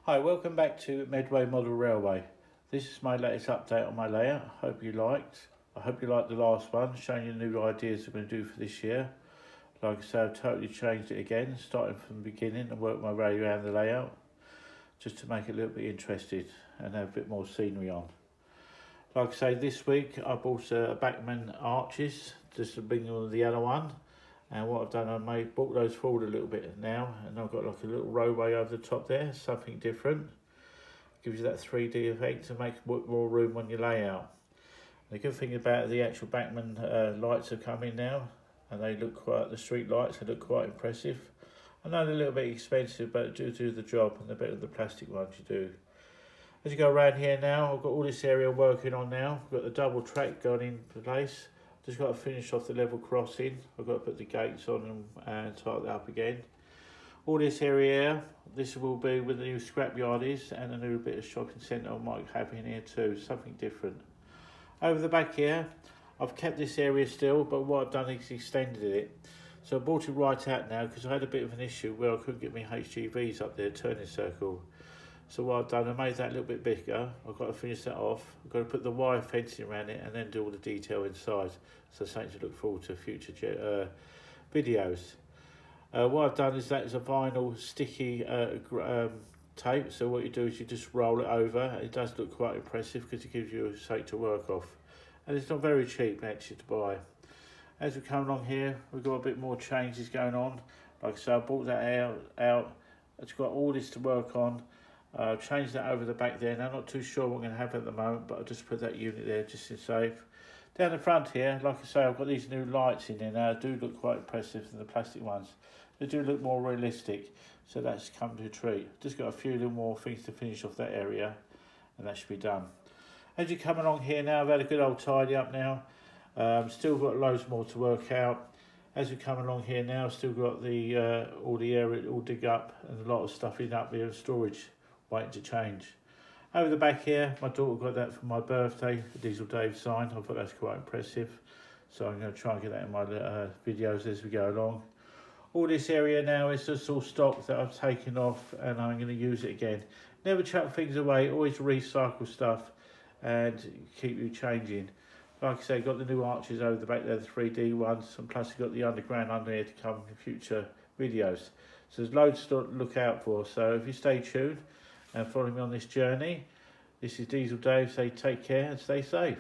Hi, welcome back to Medway Model Railway. This is my latest update on my layout. Hope you liked. I hope you liked the last one, showing you new ideas I'm going to do for this year. Like I say, I've totally changed it again, starting from the beginning and worked my way around the layout, just to make it a little bit interesting and have a bit more scenery on. Like I say, this week I bought a Backman arches, just to bring on the other one. And what I've done, I brought those forward a little bit now, and I've got like a little roadway over the top there, something different. Gives you that 3D effect to make more room on your layout. The good thing about the actual Backman lights have come in now, and they look quite, the street lights, they look quite impressive. I know they're a little bit expensive, but do the job, and they're better than the plastic ones you do. As you go around here now, I've got all this area working on now. I've got the double track going into place. Just got to finish off the level crossing. I've got to put the gates on and tighten that up again. All this area here, this will be where the new scrapyard is, and a new bit of shopping centre I might have in here too, something different. Over the back here, I've kept this area still, but what I've done is extended it. So I brought it right out now because I had a bit of an issue where I couldn't get my HGVs up there, turning circle. So what I've done, I made that a little bit bigger. I've got to finish that off. I've got to put the wire fencing around it and then do all the detail inside. So something to look forward to future videos. What I've done is that is a vinyl sticky tape. So what you do is you just roll it over. It does look quite impressive because it gives you something to work off. And it's not very cheap actually to buy. As we come along here, we've got a bit more changes going on. Like I said, I brought that out. It's got all this to work on. I've changed that over the back there. Now I'm not too sure what I'm going to have at the moment, but I'll just put that unit there just to save. Down the front here, like I say, I've got these new lights in there now. They do look quite impressive than the plastic ones. They do look more realistic, so that's come to a treat. Just got a few little more things to finish off that area, and that should be done. As you come along here now, I've had a good old tidy up now. Still got loads more to work out. As we come along here now, still got the all the area all dig up and a lot of stuff in up here, storage waiting to change. Over the back here, my daughter got that for my birthday, the Diesel Dave sign. I thought that's quite impressive. So I'm going to try and get that in my videos as we go along. All this area now is just all stock that I've taken off and I'm going to use it again. Never chuck things away, always recycle stuff and keep you changing. Like I say, got the new arches over the back there, the 3D ones, and plus you've got the underground under here to come in future videos. So there's loads to look out for. So if you stay tuned and follow me on this journey, this is Diesel Dave. Say take care and stay safe.